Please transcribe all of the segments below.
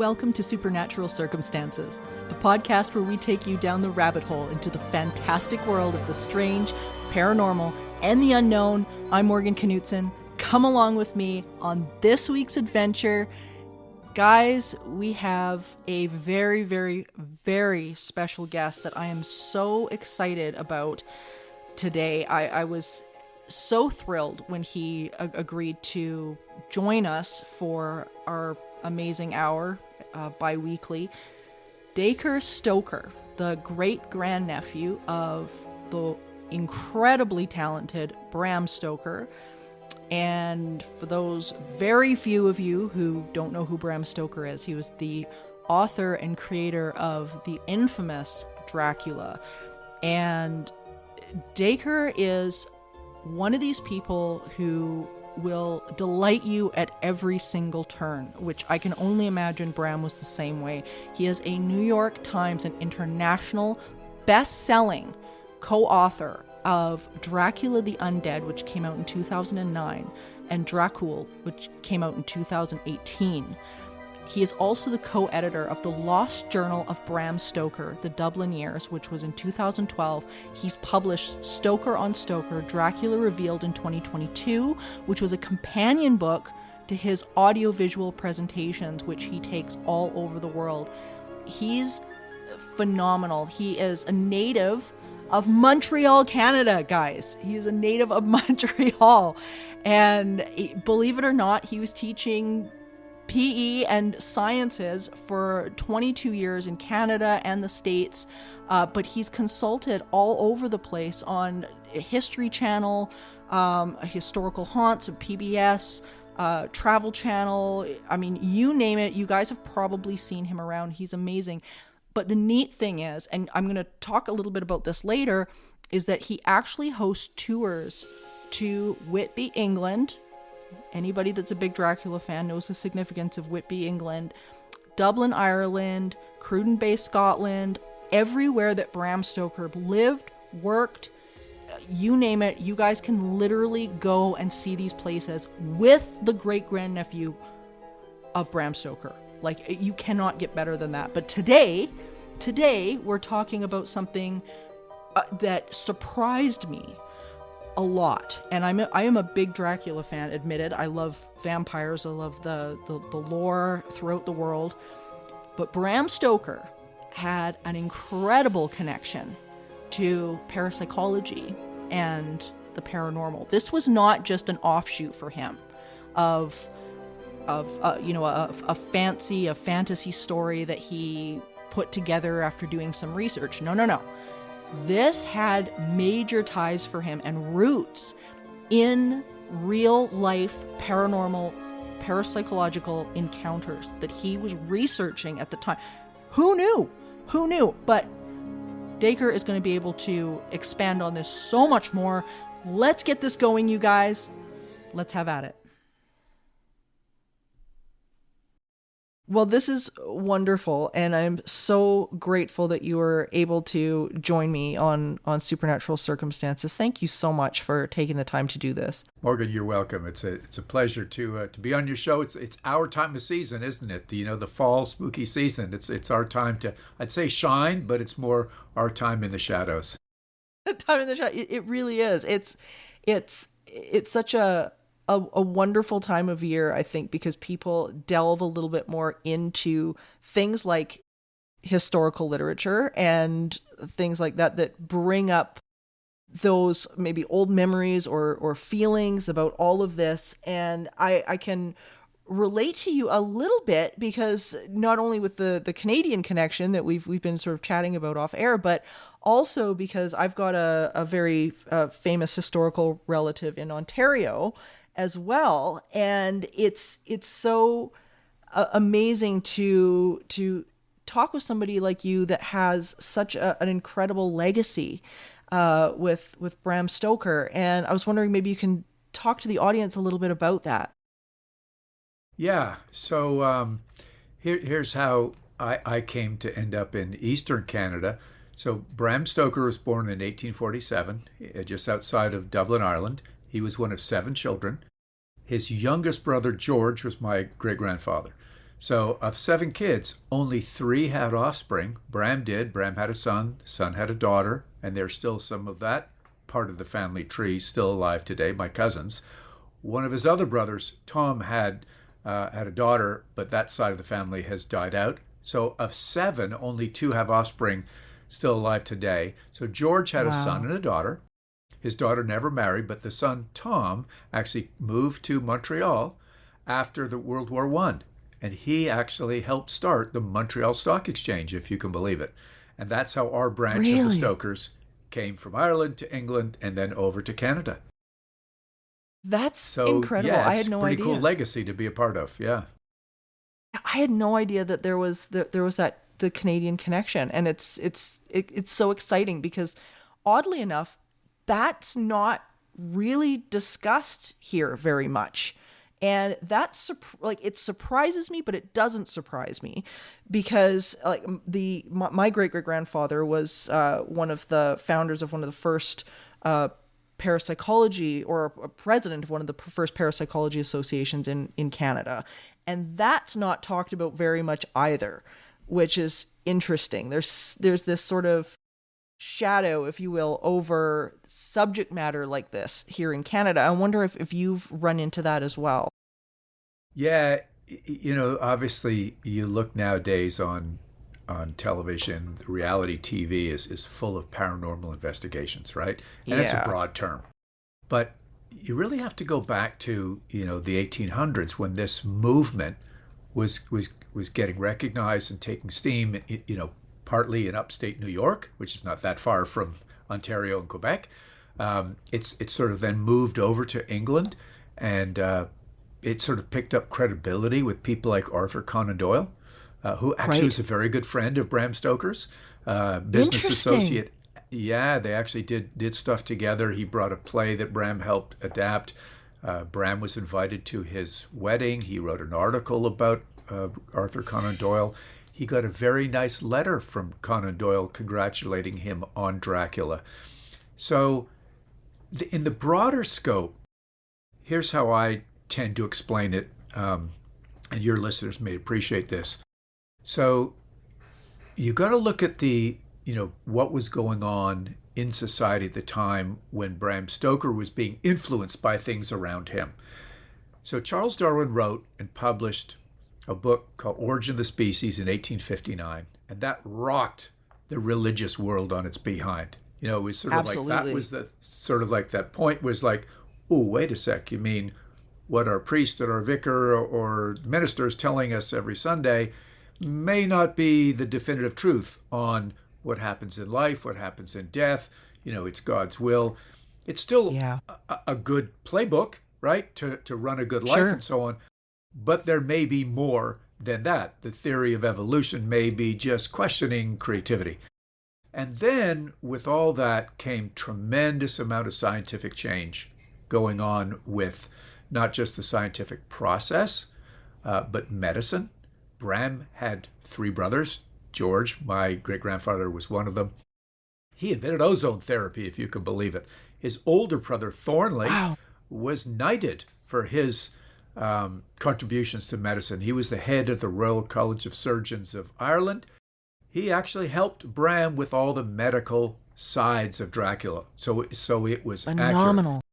Welcome to Supernatural Circumstances, the podcast where we take you down the rabbit hole into the fantastic world of the strange, paranormal, and the unknown. I'm Morgan Knudsen. Come along with me on this week's adventure. Guys, we have a very, very, very special guest that I am so excited about today. I was so thrilled when he agreed to join us for our amazing hour bi-weekly. Dacre Stoker, the great-grandnephew of the incredibly talented Bram Stoker. And for those very few of you who don't know who Bram Stoker is, he was the author and creator of the infamous Dracula. And Dacre is one of these people who will delight you at every single turn, which I can only imagine Bram was the same way. He is a New York Times and international best-selling co-author of Dracula the Undead, which came out in 2009, and Dracula, which came out in 2018. He is also the co-editor of the Lost Journal of Bram Stoker, The Dublin Years, which was in 2012. He's published Stoker on Stoker, Dracula Revealed in 2022, which was a companion book to his audiovisual presentations, which he takes all over the world. He's phenomenal. He is a native of Montreal, Canada, guys. He is a native of Montreal. And believe it or not, he was teaching PE and sciences for 22 years in Canada and the States, but he's consulted all over the place on History Channel, Historical Haunts, PBS, Travel Channel. I mean, you name it, you guys have probably seen him around. He's amazing. But the neat thing is, and I'm going to talk a little bit about this later, is that he actually hosts tours to Whitby, England. Anybody that's a big Dracula fan knows the significance of Whitby, England, Dublin, Ireland, Cruden Bay, Scotland, everywhere that Bram Stoker lived, worked, you name it. You guys can literally go and see these places with the great-grandnephew of Bram Stoker. Like, you cannot get better than that. But today we're talking about something that surprised me a lot. And I am a big Dracula fan, admitted. I love vampires. I love the lore throughout the world. But Bram Stoker had an incredible connection to parapsychology and the paranormal. This was not just an offshoot for him of a fantasy story that he put together after doing some research. No. This had major ties for him and roots in real life paranormal, parapsychological encounters that he was researching at the time. Who knew? But Dacre is going to be able to expand on this so much more. Let's get this going, you guys. Let's have at it. Well, this is wonderful, and I'm so grateful that you were able to join me on Supernatural Circumstances. Thank you so much for taking the time to do this. Morgan, you're welcome. It's a pleasure to be on your show. It's our time of season, isn't it? The fall spooky season. It's our time to, I'd say, shine, but it's more our time in the shadows. Time in the shadows. It really is. It's such a wonderful time of year, I think, because people delve a little bit more into things like historical literature and things like that bring up those maybe old memories or feelings about all of this. And I can relate to you a little bit because not only with the Canadian connection that we've been sort of chatting about off air, but also because I've got a very famous historical relative in Ontario as well, and it's so amazing to talk with somebody like you that has such an incredible legacy with Bram Stoker. And I was wondering, maybe you can talk to the audience a little bit about that. Yeah. So here's how I came to end up in Eastern Canada. So Bram Stoker was born in 1847, just outside of Dublin, Ireland. He was one of 7 children. His youngest brother, George, was my great-grandfather. So of 7 kids, only 3 had offspring. Bram did. Bram had a son had a daughter, and there's still some of that part of the family tree still alive today, my cousins. One of his other brothers, Tom, had a daughter, but that side of the family has died out. So of 7, only 2 have offspring still alive today. So George had a son and a daughter. His daughter never married, but the son, Tom, actually moved to Montreal after the World War One. And he actually helped start the Montreal Stock Exchange, if you can believe it. And that's how our branch of the Stokers came from Ireland to England and then over to Canada. That's incredible. Yeah, I had no idea. Pretty cool legacy to be a part of. Yeah. I had no idea that there was the Canadian connection, and it's so exciting because, oddly enough, that's not really discussed here very much, and that's it surprises me, but it doesn't surprise me because my great-great-grandfather was one of the founders of one of the first parapsychology, or a president of one of the first parapsychology associations in Canada. And that's not talked about very much either, which is interesting. There's this sort of shadow, if you will, over subject matter like this here in Canada. I wonder if you've run into that as well. Yeah, obviously you look nowadays on television, reality TV is full of paranormal investigations, right? And that's a broad term. But you really have to go back to, the 1800s when this movement was getting recognized and taking steam, partly in upstate New York, which is not that far from Ontario and Quebec. It's sort of then moved over to England, and it sort of picked up credibility with people like Arthur Conan Doyle, who actually was a very good friend of Bram Stoker's, business associate. Yeah, they actually did stuff together. He brought a play that Bram helped adapt. Bram was invited to his wedding. He wrote an article about Arthur Conan Doyle. He got a very nice letter from Conan Doyle congratulating him on Dracula. So in the broader scope, here's how I tend to explain it, and your listeners may appreciate this. So you got to look at what was going on in society at the time when Bram Stoker was being influenced by things around him. So Charles Darwin wrote and published a book called Origin of the Species in 1859, and that rocked the religious world on its behind. It was sort of Absolutely. like that was the sort of like that point was like, oh, wait a sec, you mean what our priest or our vicar or minister is telling us every Sunday may not be the definitive truth on what happens in life, what happens in death. It's God's will. It's still a good playbook, right, to run a good life and so on. But there may be more than that. The theory of evolution may be just questioning creativity. And then with all that came tremendous amount of scientific change going on with not just the scientific process, but medicine. Bram had 3 brothers. George, my great-grandfather, was one of them. He invented ozone therapy, if you can believe it. His older brother, Thornley, was knighted for his contributions to medicine. He was the head of the Royal College of Surgeons of Ireland. He actually helped Bram with all the medical sides of Dracula. So it was phenomenal. Accurate.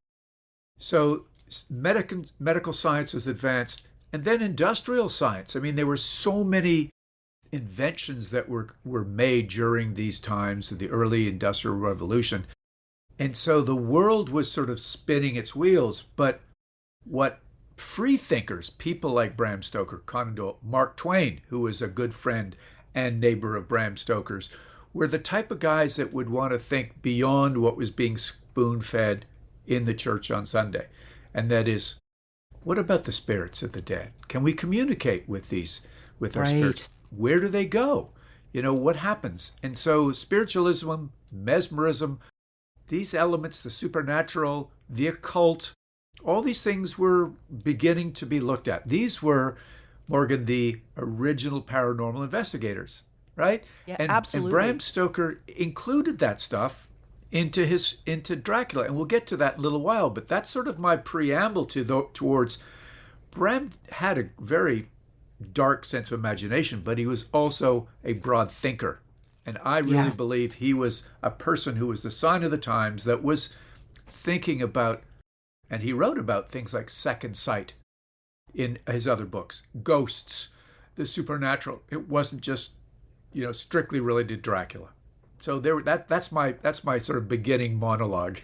So medical science was advanced. And then industrial science. I mean, there were so many inventions that were made during these times of the early Industrial Revolution. And so the world was sort of spinning its wheels. But what free thinkers, people like Bram Stoker, Conan Doyle, Mark Twain, who was a good friend and neighbor of Bram Stoker's, were the type of guys that would want to think beyond what was being spoon-fed in the church on Sunday. And that is, what about the spirits of the dead? Can we communicate with our spirits? Where do they go? What happens? And so spiritualism, mesmerism, these elements, the supernatural, the occult, all these things were beginning to be looked at. These were, Morgan, the original paranormal investigators, right? Yeah, and, absolutely. And Bram Stoker included that stuff into Dracula, and we'll get to that in a little while. But that's sort of my preamble towards Bram had a very dark sense of imagination, but he was also a broad thinker. And I really believe he was a person who was the sign of the times, that was thinking about, and he wrote about things like second sight in his other books, ghosts, the supernatural. It wasn't just, strictly related to Dracula. So that's my sort of beginning monologue.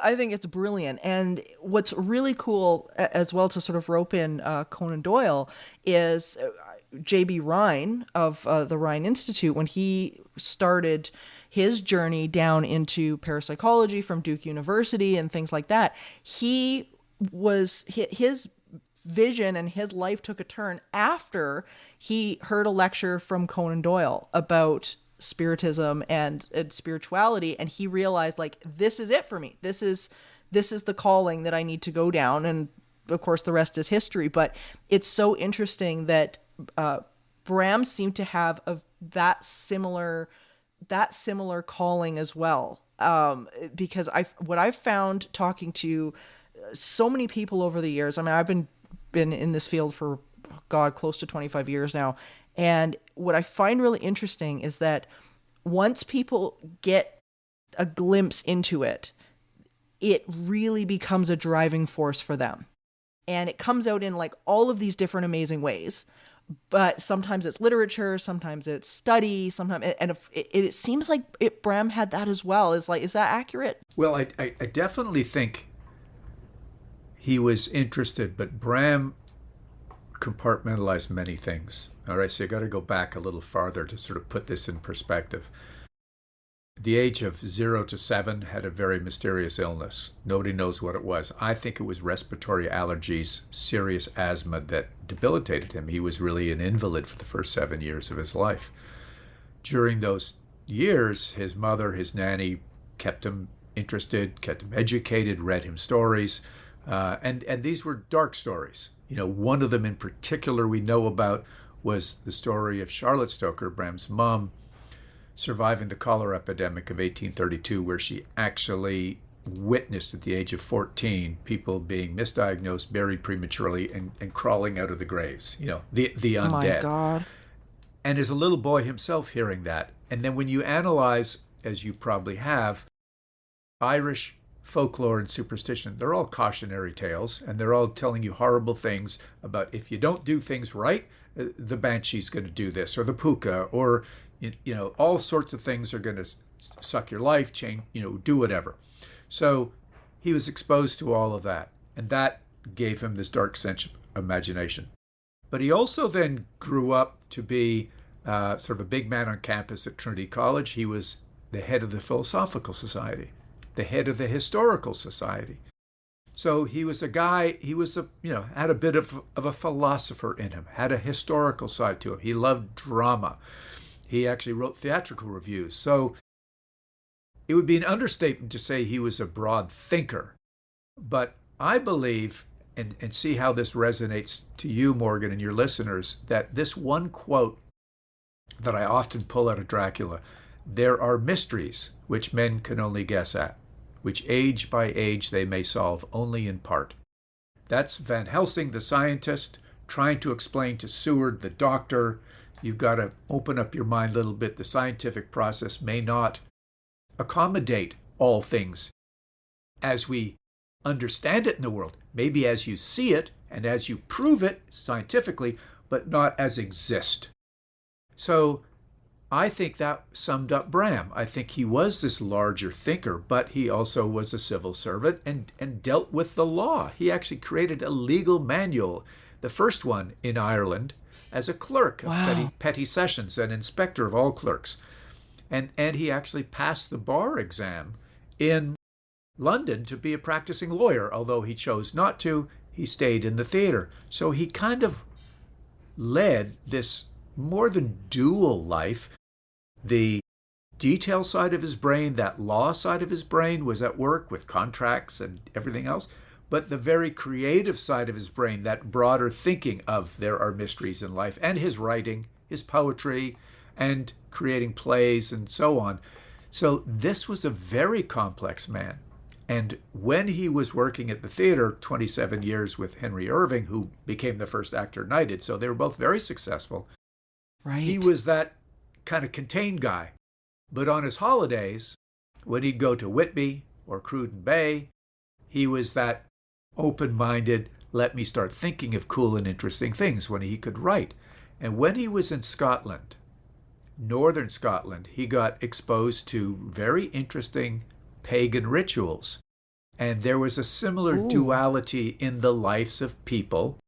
I think it's brilliant. And what's really cool as well, to sort of rope in Conan Doyle, is J.B. Rhine of the Rhine Institute, when he started his journey down into parapsychology from Duke University and things like that, his vision and his life took a turn after he heard a lecture from Conan Doyle about spiritism and spirituality, and he realized, like, this is it for me. This is the calling that I need to go down. And of course the rest is history. But it's so interesting that Bram seemed to have that similar calling as well, because what I've found talking to so many people over the years, I mean, I've been in this field for close to 25 years now. And what I find really interesting is that once people get a glimpse into it, it really becomes a driving force for them. And it comes out in like all of these different amazing ways. But sometimes it's literature, sometimes it's study, and it seems like Bram had that as well. Is that accurate? Well, I definitely think he was interested, but Bram compartmentalized many things. All right, so you got to go back a little farther to sort of put this in perspective. The age of 0 to 7 had a very mysterious illness. Nobody knows what it was. I think it was respiratory allergies, serious asthma that debilitated him. He was really an invalid for the first 7 years of his life. During those years, his mother, his nanny, kept him interested, kept him educated, read him stories, and these were dark stories. One of them in particular we know about was the story of Charlotte Stoker, Bram's mom, surviving the cholera epidemic of 1832, where she actually witnessed at the age of 14 people being misdiagnosed, buried prematurely, and crawling out of the graves, the undead. Oh my God. And as a little boy himself hearing that, and then when you analyze, as you probably have, Irish folklore and superstition, they're all cautionary tales, and they're all telling you horrible things about if you don't do things right, the banshee's going to do this, or the puka, or all sorts of things are going to suck your life, change, do whatever. So he was exposed to all of that, and that gave him this dark sense of imagination. But he also then grew up to be sort of a big man on campus at Trinity College. He was the head of the Philosophical Society, the head of the Historical Society. So he was a guy, had a bit of a philosopher in him, had a historical side to him. He loved drama. He actually wrote theatrical reviews. So it would be an understatement to say he was a broad thinker. But I believe, and see how this resonates to you, Morgan, and your listeners, that this one quote that I often pull out of Dracula, there are mysteries which men can only guess at, which age by age they may solve only in part. That's Van Helsing, the scientist, trying to explain to Seward, the doctor, you've got to open up your mind a little bit. The scientific process may not accommodate all things as we understand it in the world, maybe as you see it and as you prove it scientifically, but not as exist. So I think that summed up Bram. I think he was this larger thinker, but he also was a civil servant and dealt with the law. He actually created a legal manual, the first one in Ireland, as a clerk of petty sessions, an inspector of all clerks. And he actually passed the bar exam in London to be a practicing lawyer. Although he chose not to, he stayed in the theater. So he kind of led this more than dual life. The detail side of his brain, that law side of his brain, was at work with contracts and everything else. But the very creative side of his brain, that broader thinking of there are mysteries in life, and his writing, his poetry, and creating plays and so on. So this was a very complex man. And when he was working at the theater 27 years with Henry Irving, who became the first actor knighted, so they were both very successful, Right. he was that kind of contained guy. But on his holidays, when he'd go to Whitby or Cruden Bay, he was that open-minded, let me start thinking of cool and interesting things when he could write. And when he was in Scotland, northern Scotland, he got exposed to very interesting pagan rituals. And there was a similar duality in the lives of people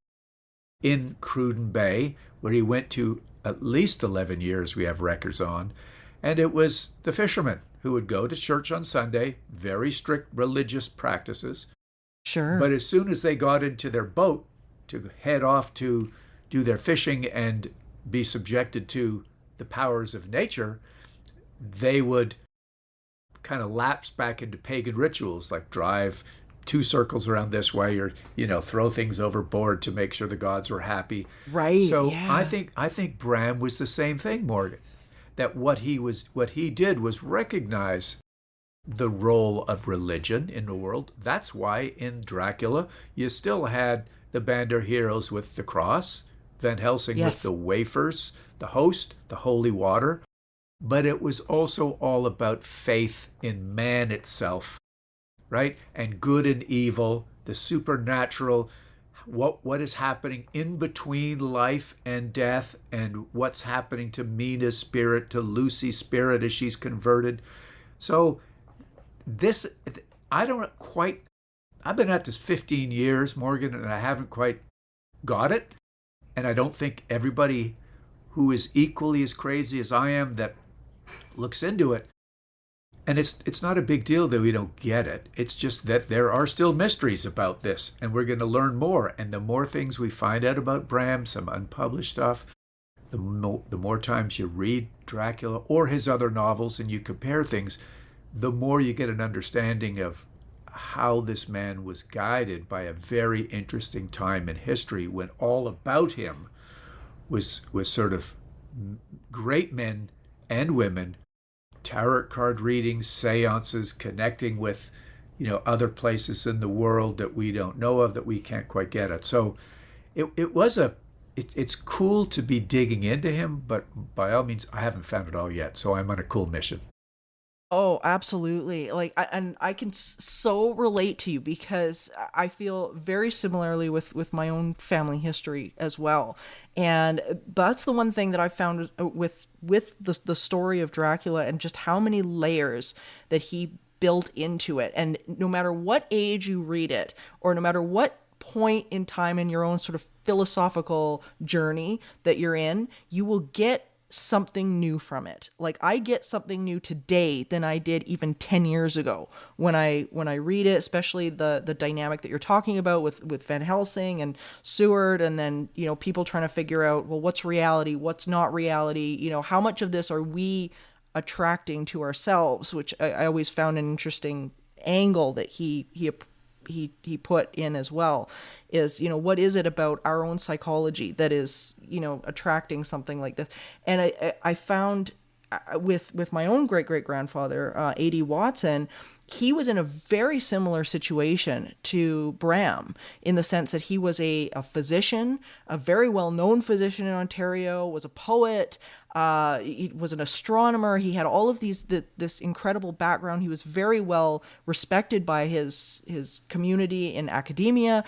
in Cruden Bay, where he went to at least 11 years we have records on. And it was the fishermen who would go to church on Sunday, very strict religious practices. Sure. But as soon as they got into their boat to head off to do their fishing and be subjected to the powers of nature, they would kind of lapse back into pagan rituals, like drive 2 circles around this way, or throw things overboard to make sure the gods were happy. Right. So yeah. I think Bram was the same thing, Morgan. That what he did was recognize the role of religion in the world. That's why in Dracula you still had the band of heroes with the cross, Van Helsing Yes. with the wafers, the host, the holy water. But it was also all about faith in man itself, right? And good and evil, the supernatural, what is happening in between life and death, and what's happening to Mina's spirit, to Lucy's spirit as she's converted. So this, I've been at this 15 years, Morgan, and I haven't quite got it. And I don't think everybody who is equally as crazy as I am that looks into it. And it's not a big deal that we don't get it. It's just that there are still mysteries about this, and we're going to learn more. And the more things we find out about Bram, some unpublished stuff, the more times you read Dracula or his other novels and you compare things, the more you get an understanding of how this man was guided by a very interesting time in history when all about him was sort of great men and women, tarot card readings, seances, connecting with other places in the world that we don't know of, that we can't quite get at. So it's cool to be digging into him, but by all means I haven't found it all yet, so I'm on a cool mission. Oh, absolutely. I can so relate to you, because I feel very similarly with my own family history as well. And that's the one thing that I found with the story of Dracula, and just how many layers that he built into it. And no matter what age you read it, or no matter what point in time in your own sort of philosophical journey that you're in, you will get something new from it. Like, I get something new today than I did even 10 years ago when I read it, especially the dynamic that you're talking about with Van Helsing and Seward, and then people trying to figure out, well, what's reality, what's not reality, how much of this are we attracting to ourselves, which I always found an interesting angle that he put in as well, is, what is it about our own psychology that is, attracting something like this? And I found with my own great-great-grandfather, A.D. Watson, he was in a very similar situation to Bram, in the sense that he was a physician, a very well-known physician in Ontario, was a poet, he was an astronomer. He had all of this incredible background. He was very well respected by his community in academia.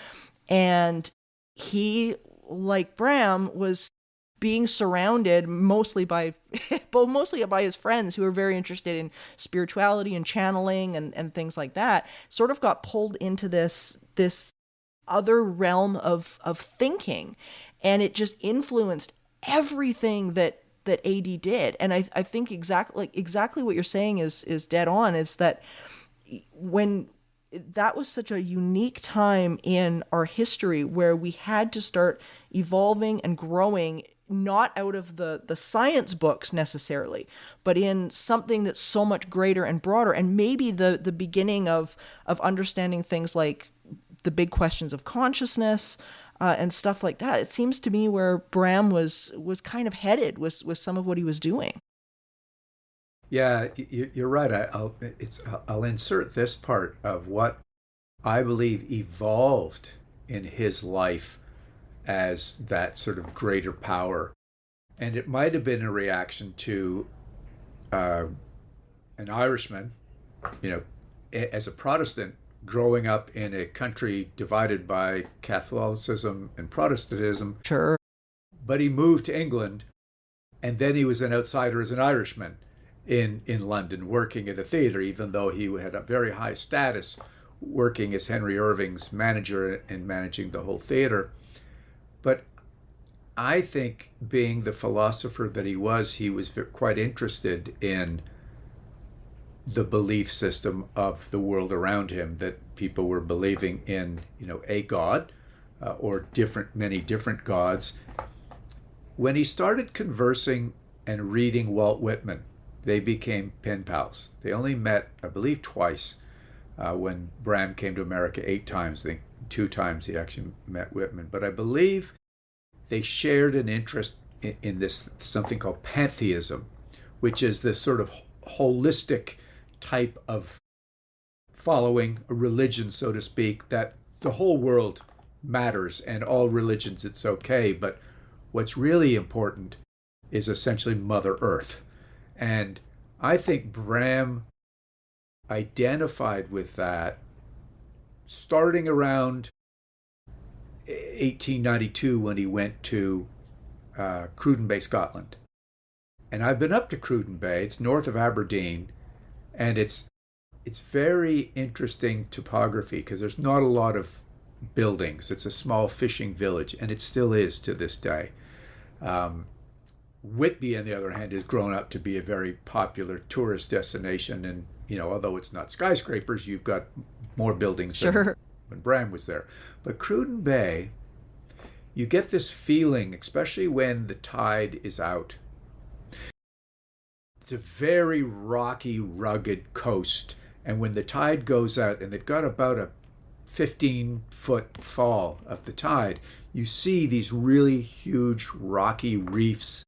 And he, like Bram, was being surrounded mostly by his friends who were very interested in spirituality and channeling and things like that, sort of got pulled into this other realm of thinking. And it just influenced everything that AD did. And I think exactly what you're saying is dead on, is that when that was such a unique time in our history where we had to start evolving and growing, not out of the science books necessarily, but in something that's so much greater and broader, and maybe the beginning of understanding things like the big questions of consciousness, and stuff like that. It seems to me where Bram was kind of headed with some of what he was doing. Yeah, you're right. I'll insert this part of what I believe evolved in his life as that sort of greater power. And it might have been a reaction to uh, an Irishman, you know, as a Protestant growing up in a country divided by Catholicism and Protestantism. Sure. But he moved to England, and then he was an outsider as an Irishman in London, working at a theater, even though he had a very high status, working as Henry Irving's manager and managing the whole theater. But I think, being the philosopher that he was quite interested in the belief system of the world around him, that people were believing in, a god, or many different gods. When he started conversing and reading Walt Whitman, they became pen pals. They only met, I believe, twice. When Bram came to America 8 times, I think 2 times he actually met Whitman. But I believe they shared an interest in this something called pantheism, which is this sort of holistic type of following a religion, so to speak, that the whole world matters and all religions, it's okay. But what's really important is essentially Mother Earth. And I think Bram identified with that starting around 1892 when he went to Cruden Bay, Scotland. And I've been up to Cruden Bay. It's north of Aberdeen, and it's very interesting topography because there's not a lot of buildings. It's a small fishing village, and it still is to this day. Whitby, on the other hand, has grown up to be a very popular tourist destination, and although it's not skyscrapers, you've got more buildings than when Bram was there. But Cruden Bay, you get this feeling, especially when the tide is out. It's a very rocky, rugged coast, and when the tide goes out, and they've got about a 15-foot fall of the tide, you see these really huge rocky reefs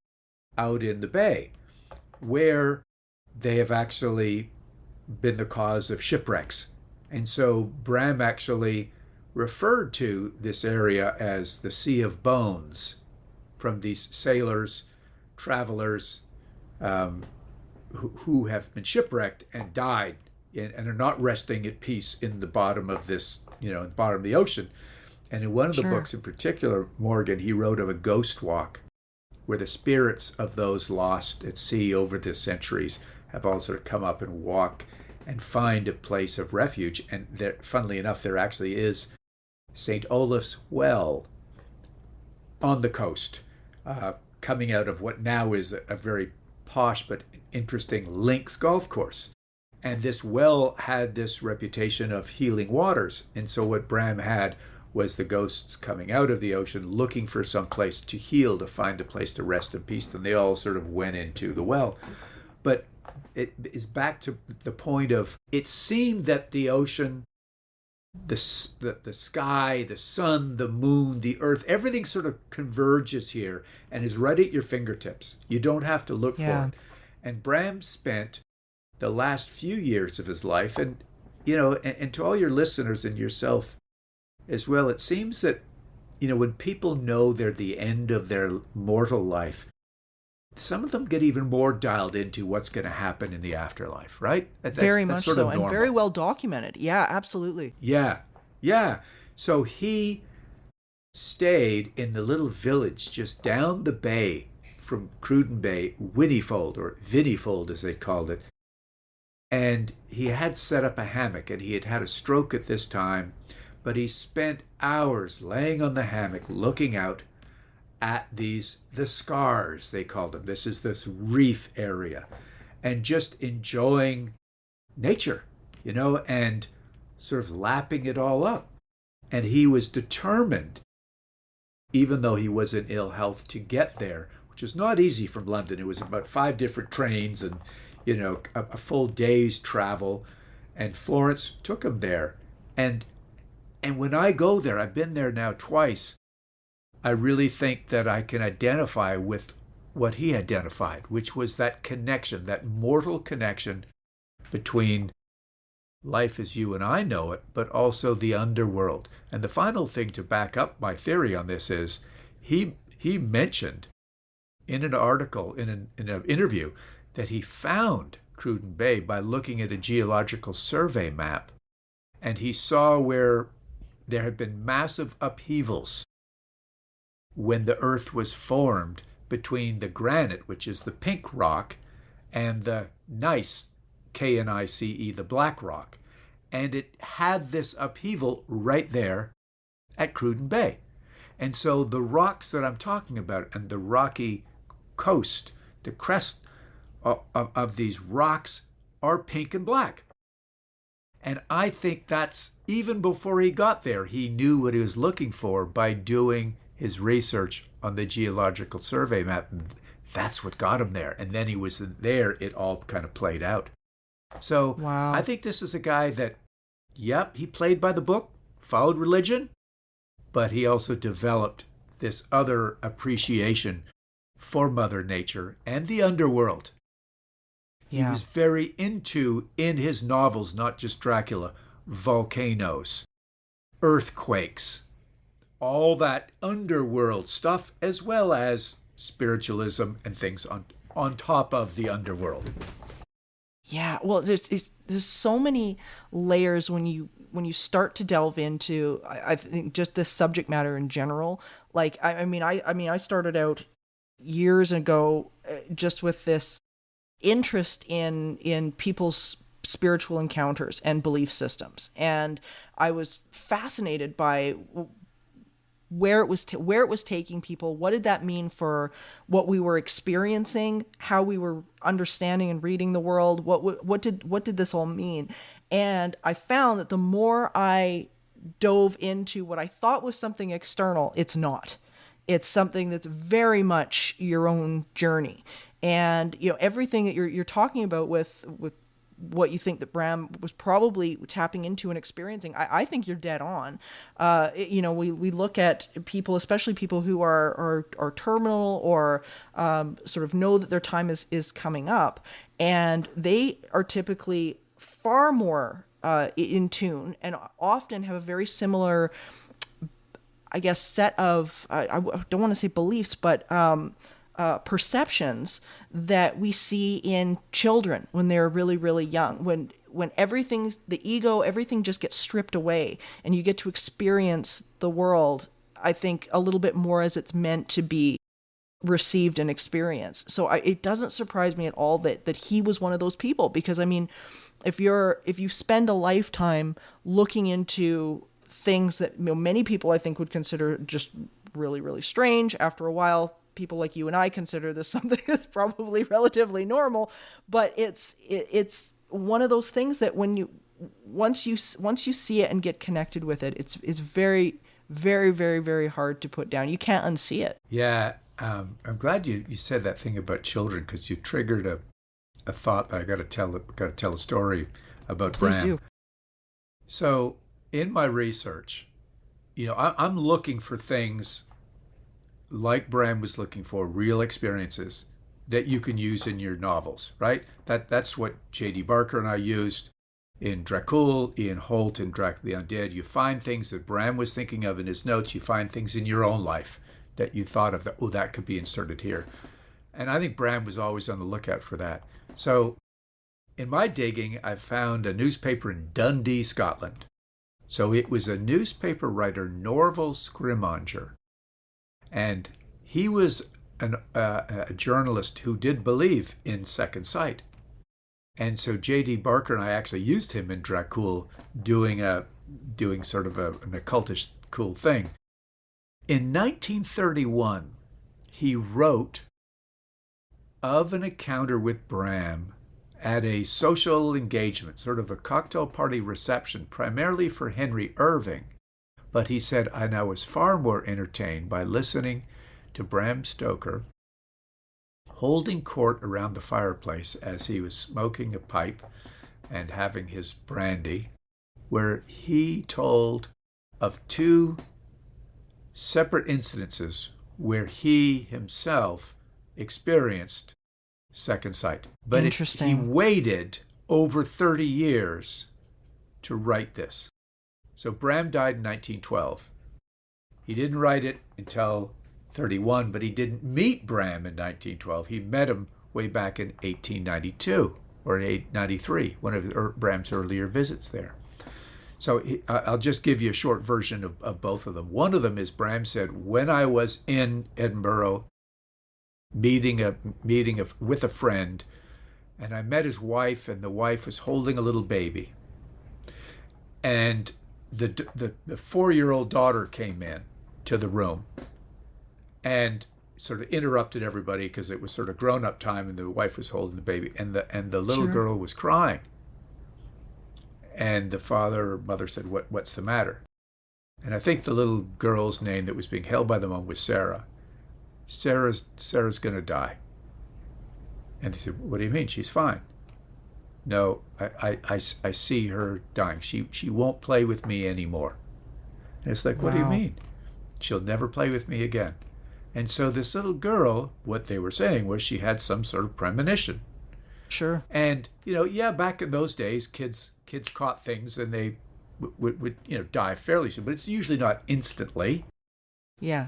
out in the bay, where they have actually been the cause of shipwrecks. And so Bram actually referred to this area as the Sea of Bones, from these sailors, travelers, who have been shipwrecked and died and are not resting at peace in the bottom of this, in the bottom of the ocean. And in one of the books in particular, Morgan, he wrote of a ghost walk, where the spirits of those lost at sea over the centuries have all sort of come up and walk and find a place of refuge. And there, funnily enough, there actually is St. Olaf's Well on the coast, coming out of what now is a very posh but interesting links golf course. And this well had this reputation of healing waters. And so what Bram had was the ghosts coming out of the ocean looking for some place to heal, to find a place to rest in peace, and they all sort of went into the well. But it is back to the point of, it seemed that the ocean, the sky, the sun, the moon, the earth, everything sort of converges here and is right at your fingertips. You don't have to look for it. And Bram spent the last few years of his life, and and to all your listeners and yourself as well, it seems that, when people know they're the end of their mortal life, some of them get even more dialed into what's going to happen in the afterlife, right? Very much so, and very well documented. Yeah, absolutely. Yeah. So he stayed in the little village just down the bay from Cruden Bay, Whinnyfold, or Vinnyfold as they called it. And he had set up a hammock, and he had had a stroke at this time, but he spent hours laying on the hammock looking out at the scars, they called them. This is this reef area, and just enjoying nature, and sort of lapping it all up. And he was determined, even though he was in ill health, to get there, which was not easy from London. It was about 5 different trains and, a full day's travel. And Florence took him there. And when I go there, I've been there now twice, I really think that I can identify with what he identified, which was that connection, that mortal connection between life as you and I know it, but also the underworld. And the final thing to back up my theory on this is he mentioned in an article, in an interview, that he found Cruden Bay by looking at a geological survey map. And he saw where there had been massive upheavals when the earth was formed between the granite, which is the pink rock, and the gneiss, K-N-I-C-E, the black rock. And it had this upheaval right there at Cruden Bay. And so the rocks that I'm talking about and the rocky coast, the crest of these rocks are pink and black. And I think that's, even before he got there, he knew what he was looking for by doing his research on the geological survey map. That's what got him there. And then he was there, it all kind of played out. So wow. I think this is a guy that, yep, he played by the book, followed religion, but he also developed this other appreciation for Mother Nature and the underworld. Yeah. He was very into, in his novels, not just Dracula, volcanoes, earthquakes, all that underworld stuff, as well as spiritualism and things on top of the underworld. Yeah, well, there's so many layers when you start to delve into, I think, just this subject matter in general. Like, I started out years ago just with this interest in people's spiritual encounters and belief systems, and I was fascinated by where it was taking people. What did that mean for what we were experiencing, how we were understanding and reading the world? What did this all mean? And I found that the more I dove into what I thought was something external, it's not. It's something that's very much your own journey. And everything that you're talking about with what you think that Bram was probably tapping into and experiencing, I think you're dead on. We look at people, especially people who are terminal or sort of know that their time is coming up, and they are typically far more in tune and often have a very similar, I guess, set of, I don't want to say beliefs, but perceptions that we see in children when they're really, really young. When everything's, the ego, everything just gets stripped away and you get to experience the world, I think, a little bit more as it's meant to be received and experienced. So it doesn't surprise me at all that he was one of those people, because I mean, if you spend a lifetime looking into things that many people I think would consider just really, really strange, after a while people like you and I consider this something that's probably relatively normal, but it's one of those things that once you see it and get connected with it, it's very, very, very, very hard to put down. You can't unsee it. Yeah, I'm glad you said that thing about children, because you triggered a thought that I got to tell a story about Please Bram. do. So in my research, I'm looking for things like Bram was looking for, real experiences that you can use in your novels, right? That's what J.D. Barker and I used in Dracula, Ian Holt in Dracula the Undead. You find things that Bram was thinking of in his notes. You find things in your own life that you thought of, that could be inserted here. And I think Bram was always on the lookout for that. So in my digging, I found a newspaper in Dundee, Scotland. So it was a newspaper writer, Norval Scrimmanger. And he was a journalist who did believe in second sight. And so J.D. Barker and I actually used him in Dracula doing sort of an occultish cool thing. In 1931, he wrote of an encounter with Bram at a social engagement, sort of a cocktail party reception, primarily for Henry Irving. But he said, and I was far more entertained by listening to Bram Stoker holding court around the fireplace as he was smoking a pipe and having his brandy, where he told of two separate incidences where he himself experienced second sight. But Interesting. he waited over 30 years to write this. So Bram died in 1912. He didn't write it until 31, but he didn't meet Bram in 1912. He met him way back in 1892 or 1893, one of Bram's earlier visits there. So I'll just give you a short version of both of them. One of them is Bram said, when I was in Edinburgh with a friend, and I met his wife, and the wife was holding a little baby. And the 4-year-old daughter came in to the room and sort of interrupted everybody because it was sort of grown-up time, and the wife was holding the baby, and the little Sure. girl was crying. And the father or mother said, what's the matter? And I think the little girl's name that was being held by the mom was Sarah. Sarah's going to die. And they said, what do you mean? She's fine. No, I see her dying. She won't play with me anymore. And it's like, what do you Wow. mean? She'll never play with me again. And so this little girl, what they were saying was she had some sort of premonition. Sure. And, back in those days, kids caught things and they would die fairly soon. But it's usually not instantly. Yeah.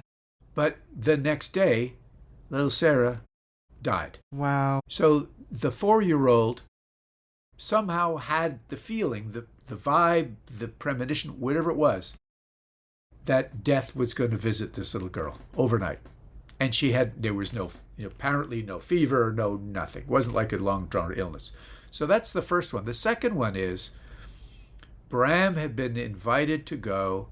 But the next day, little Sarah died. Wow. So the 4-year-old somehow had the feeling, the vibe, the premonition, whatever it was, that death was going to visit this little girl overnight. And there was no, apparently no fever, no nothing. It wasn't like a long drawn illness. So that's the first one. The second one is Bram had been invited to go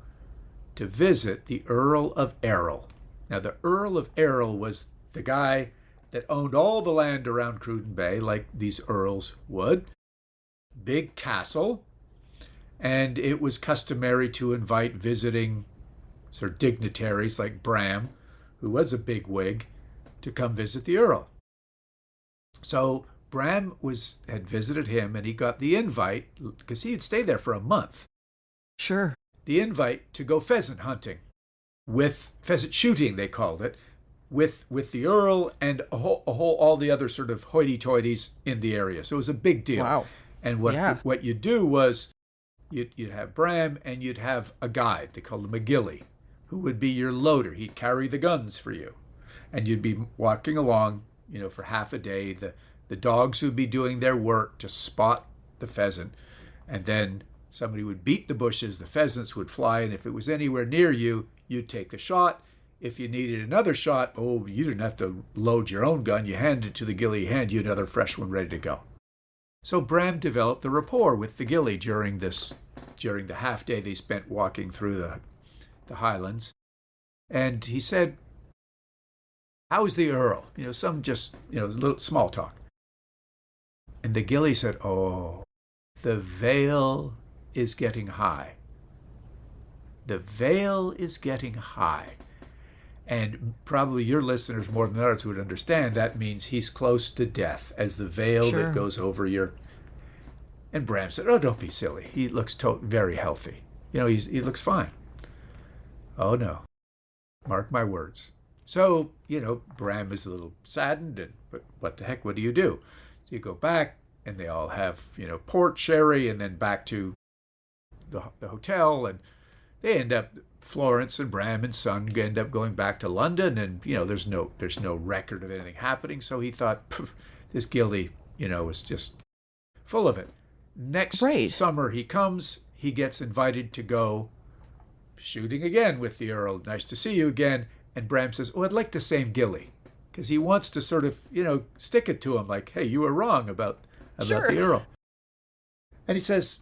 to visit the Earl of Errol. Now, the Earl of Errol was the guy that owned all the land around Cruden Bay, like these earls would. Big castle. And it was customary to invite visiting sort of dignitaries like Bram, who was a big wig, to come visit the Earl. So Bram had visited him, and he got the invite, because he had stayed there for a month. Sure. The invite to go pheasant hunting, with pheasant shooting, they called it, with the Earl and all the other sort of hoity-toities in the area. So it was a big deal. Wow. And what you'd do was you'd have Bram, and you'd have a guide, they called him a ghillie, who would be your loader. He'd carry the guns for you. And you'd be walking along, for half a day. The dogs would be doing their work to spot the pheasant. And then somebody would beat the bushes, the pheasants would fly, and if it was anywhere near you, you'd take the shot. If you needed another shot, you didn't have to load your own gun. You handed it to the ghillie, hand you another fresh one ready to go. So Bram developed the rapport with the ghillie during the half day they spent walking through the highlands. And he said, how's the Earl? Some just, little small talk. And the ghillie said, the veil is getting high. The veil is getting high. And probably your listeners more than others would understand that means he's close to death, as the veil Sure. that goes over your... And Bram said, don't be silly. He looks very healthy. He looks fine. Oh, no. Mark my words. So, Bram is a little saddened, but what the heck, what do you do? So you go back, and they all have, port, sherry, and then back to the hotel, and they end up, Florence and Bram and son end up going back to London, and, there's no record of anything happening, so he thought, this ghillie, is just full of it. Next summer he comes, he gets invited to go shooting again with the Earl. Nice to see you again. And Bram says, I'd like the same ghillie. Because he wants to sort of, stick it to him like, hey, you were wrong about Sure. the Earl. And he says,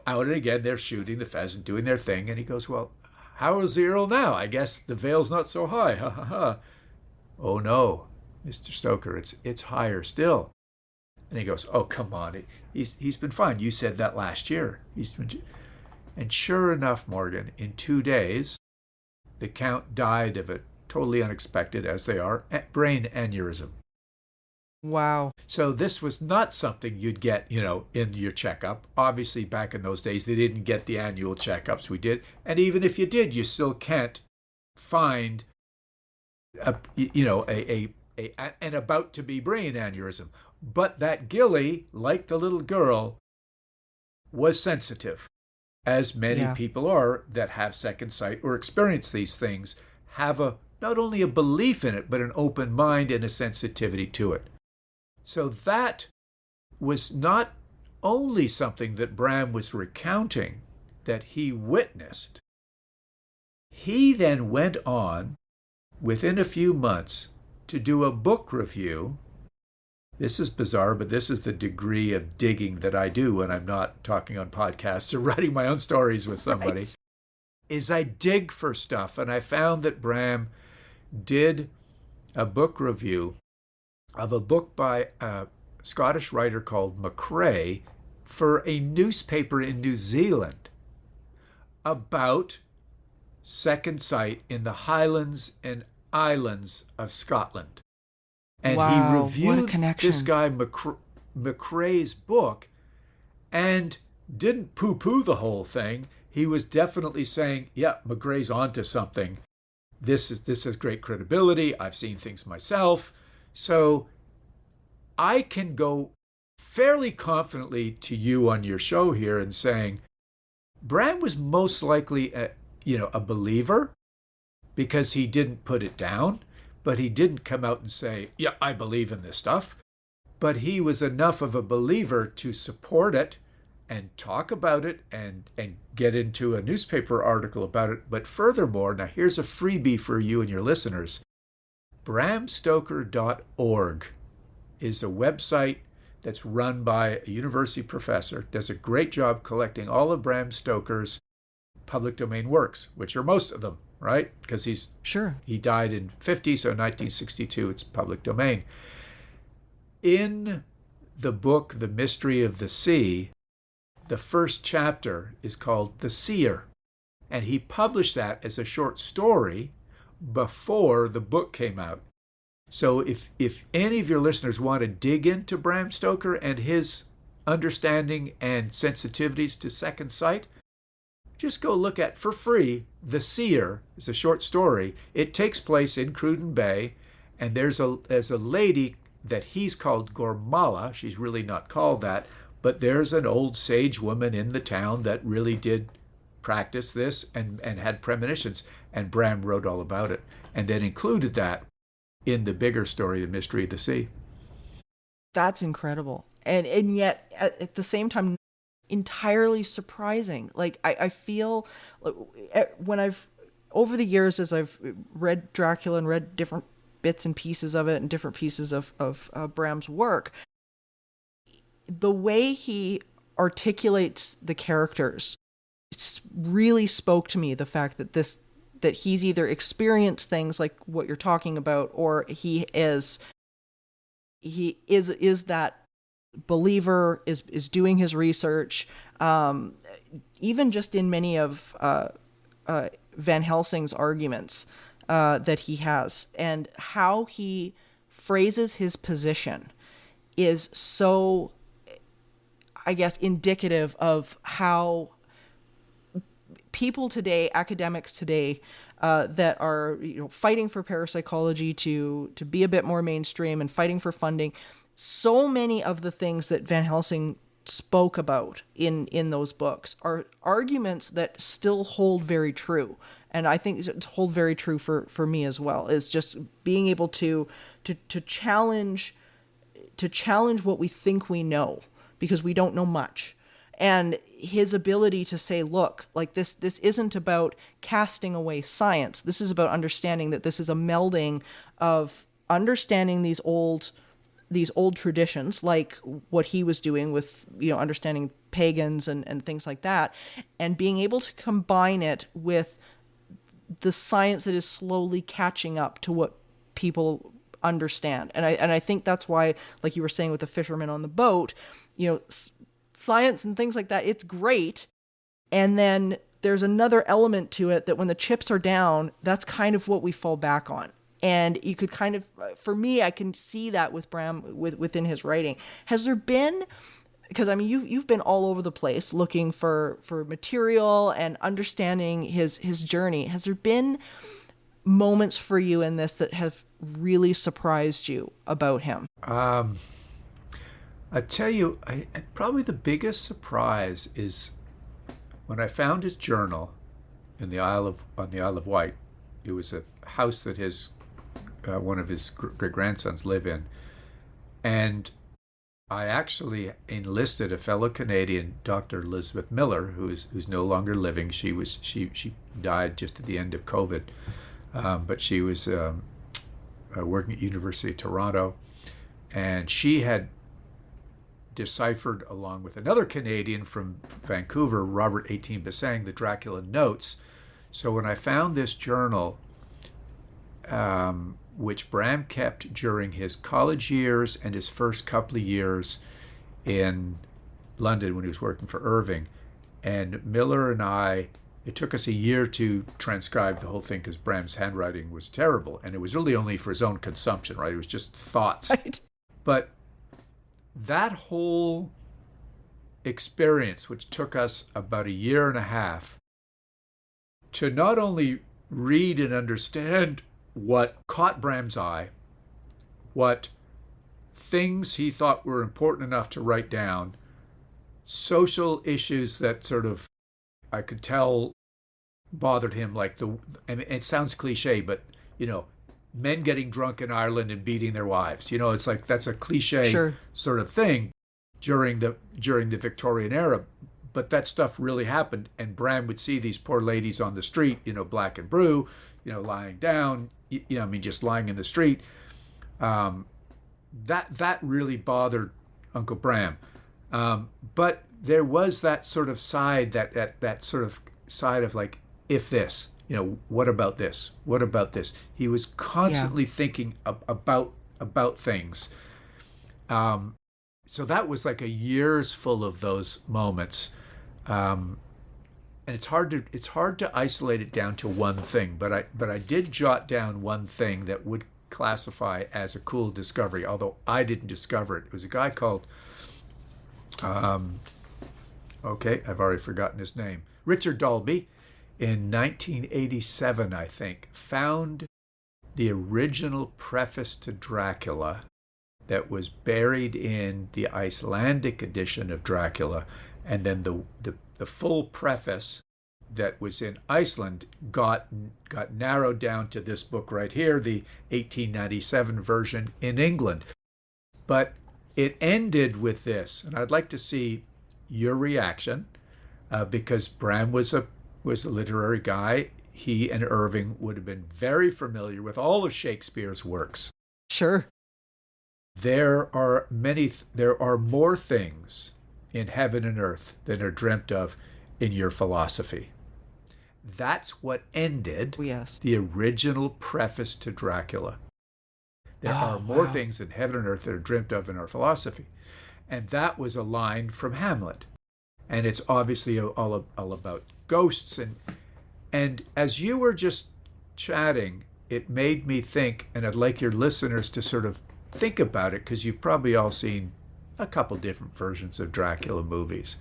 out and again, they're shooting the pheasant, doing their thing. And he goes, well, how is the Earl now? I guess the veil's not so high. Ha, ha, ha. Oh, no, Mr. Stoker, it's higher still. And he goes, oh, come on. He's been fine. You said that last year. And sure enough, Morgan, in 2 days, the Count died of a totally unexpected, as they are, brain aneurysm. Wow. So this was not something you'd get, in your checkup. Obviously, back in those days, they didn't get the annual checkups we did. And even if you did, you still can't find a an about to be brain aneurysm. But that Gilly, like the little girl, was sensitive, as many people are that have second sight or experience these things, have not only a belief in it, but an open mind and a sensitivity to it. So that was not only something that Bram was recounting that he witnessed. He then went on, within a few months, to do a book review. This is bizarre, but this is the degree of digging that I do when I'm not talking on podcasts or writing my own stories with somebody, right. Is I dig for stuff. And I found that Bram did a book review of a book by a Scottish writer called McCrae for a newspaper in New Zealand about second sight in the Highlands and Islands of Scotland. And he reviewed this guy McCrae's book and didn't poo-poo the whole thing. He was definitely saying, yeah, McCrae's onto something. This has great credibility. I've seen things myself. So I can go fairly confidently to you on your show here and saying, Bram was most likely a believer because he didn't put it down, but he didn't come out and say, yeah, I believe in this stuff. But he was enough of a believer to support it and talk about it and get into a newspaper article about it. But furthermore, now here's a freebie for you and your listeners. bramstoker.org is a website that's run by a university professor, does a great job collecting all of Bram Stoker's public domain works, which are most of them, right? Because he died in 50, so 1962, it's public domain. In the book, The Mystery of the Sea, the first chapter is called The Seer, and he published that as a short story before the book came out. So if any of your listeners want to dig into Bram Stoker and his understanding and sensitivities to second sight, just go look at, for free, The Seer. It's a short story. It takes place in Cruden Bay, and there's a lady that he's called Gormala. She's really not called that, but there's an old sage woman in the town that really did practice this and had premonitions, and Bram wrote all about it, and then included that in the bigger story, The Mystery of the Sea. That's incredible. And yet, at the same time, entirely surprising. Like, I feel when over the years, as I've read Dracula and read different bits and pieces of it and different pieces of Bram's work, the way he articulates the characters really spoke to me. The fact that he's either experienced things like what you're talking about, or he is that believer, is doing his research, even just in many of Van Helsing's arguments that he has, and how he phrases his position is so, I guess, indicative of how people today, academics today, that are fighting for parapsychology to be a bit more mainstream and fighting for funding. So many of the things that Van Helsing spoke about in those books are arguments that still hold very true. And I think it hold very true for me as well, is just being able to challenge what we think we know, because we don't know much. And his ability to say, look, like this isn't about casting away science. This is about understanding that this is a melding of understanding these old traditions, like what he was doing with, understanding pagans and things like that, and being able to combine it with the science that is slowly catching up to what people understand. And I think that's why, like you were saying with the fisherman on the boat, science and things like that, it's great. And then there's another element to it that when the chips are down, that's kind of what we fall back on. And you could kind of, for me, I can see that with Bram within his writing. Has there been, because I mean, you've been all over the place looking for material and understanding his journey. Has there been moments for you in this that have really surprised you about him? I tell you, probably the biggest surprise is when I found his journal on the Isle of Wight. It was a house that one of his great grandsons live in, and I actually enlisted a fellow Canadian, Dr. Elizabeth Miller, who's no longer living. She died just at the end of COVID, but she was working at University of Toronto, and she had deciphered, along with another Canadian from Vancouver, Robert 18 Bassang, the Dracula notes. So when I found this journal, which Bram kept during his college years and his first couple of years in London when he was working for Irving, and Miller and I, it took us a year to transcribe the whole thing because Bram's handwriting was terrible, and it was really only for his own consumption, right? It was just thoughts. Right. But that whole experience, which took us about a year and a half, to not only read and understand what caught Bram's eye, what things he thought were important enough to write down, social issues that sort of, I could tell, bothered him, like and it sounds cliche, but, men getting drunk in Ireland and beating their wives. It's like that's a cliche sort of thing during the Victorian era, but that stuff really happened. And Bram would see these poor ladies on the street, black and brew, lying down, just lying in the street. That really bothered Uncle Bram. But there was that sort of side, that sort of side of like, if this, what about this? What about this? He was constantly thinking about things. So that was like a year's full of those moments. And it's hard to isolate it down to one thing, but I did jot down one thing that would classify as a cool discovery, although I didn't discover it. It was a guy called, I've already forgotten his name, Richard Dalby, in 1987, I think, found the original preface to Dracula that was buried in the Icelandic edition of Dracula, and then the full preface that was in Iceland got narrowed down to this book right here, the 1897 version in England. But it ended with this, and I'd like to see your reaction, because Bram was a literary guy. He and Irving would have been very familiar with all of Shakespeare's works. Sure. There are more things in heaven and earth than are dreamt of in your philosophy. That's what ended the original preface to Dracula. There are more things in heaven and earth that are dreamt of in our philosophy. And that was a line from Hamlet. And it's obviously all about ghosts. And as you were just chatting, it made me think, and I'd like your listeners to sort of think about it, because you've probably all seen a couple different versions of Dracula movies.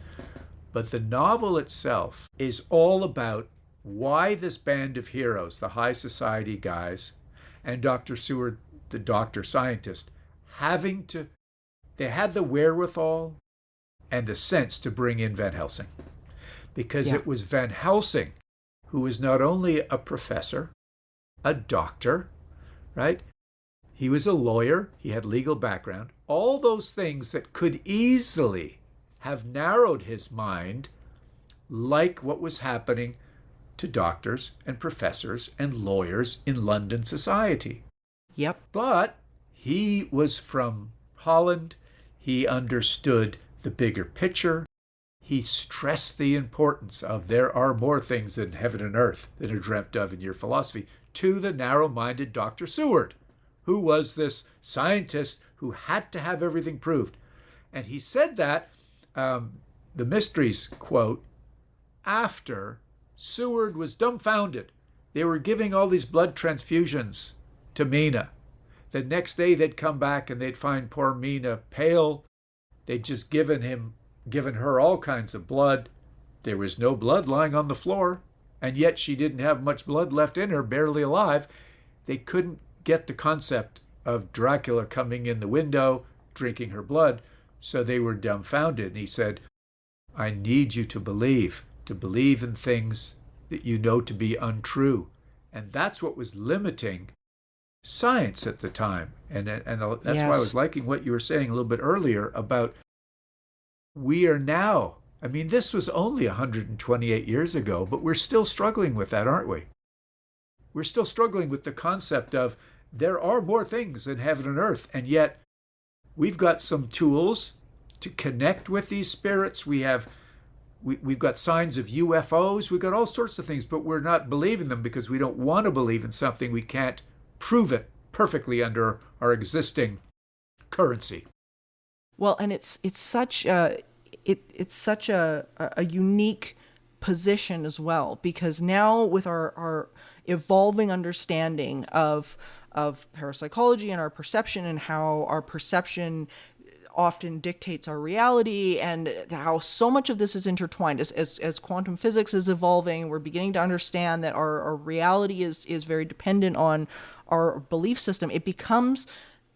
But the novel itself is all about why this band of heroes, the high society guys, and Dr. Seward, the doctor scientist, they had the wherewithal and the sense to bring in Van Helsing. Because it was Van Helsing who was not only a professor, a doctor, right? He was a lawyer, he had legal background, all those things that could easily have narrowed his mind, like what was happening to doctors and professors and lawyers in London society. Yep. But he was from Holland. He understood the bigger picture. He stressed the importance of there are more things in heaven and earth that are dreamt of in your philosophy to the narrow-minded Dr. Seward, who was this scientist who had to have everything proved. And he said that, the Mysteries quote, after Seward was dumbfounded. They were giving all these blood transfusions to Mina. The next day they'd come back and they'd find poor Mina pale. They'd just given her all kinds of blood. There was no blood lying on the floor. and yet she didn't have much blood left in her, barely alive. They couldn't get the concept of Dracula coming in the window, drinking her blood, so they were dumbfounded. And he said, I need you to believe in things that you know to be untrue. And that's what was limiting science at the time. And that's why I was liking what you were saying a little bit earlier about we are now, I mean, this was only 128 years ago, but we're still struggling with that, aren't we? We're still struggling with the concept of there are more things than heaven and earth, and yet we've got some tools to connect with these spirits. We've got signs of UFOs. We've got all sorts of things, but we're not believing them because we don't want to believe in something we can't prove it perfectly under our existing currency. Well, and it's such a unique position as well, because now with our evolving understanding of parapsychology and our perception, and how our perception often dictates our reality, and how so much of this is intertwined. As quantum physics is evolving, we're beginning to understand that our reality is very dependent on our belief system. It becomes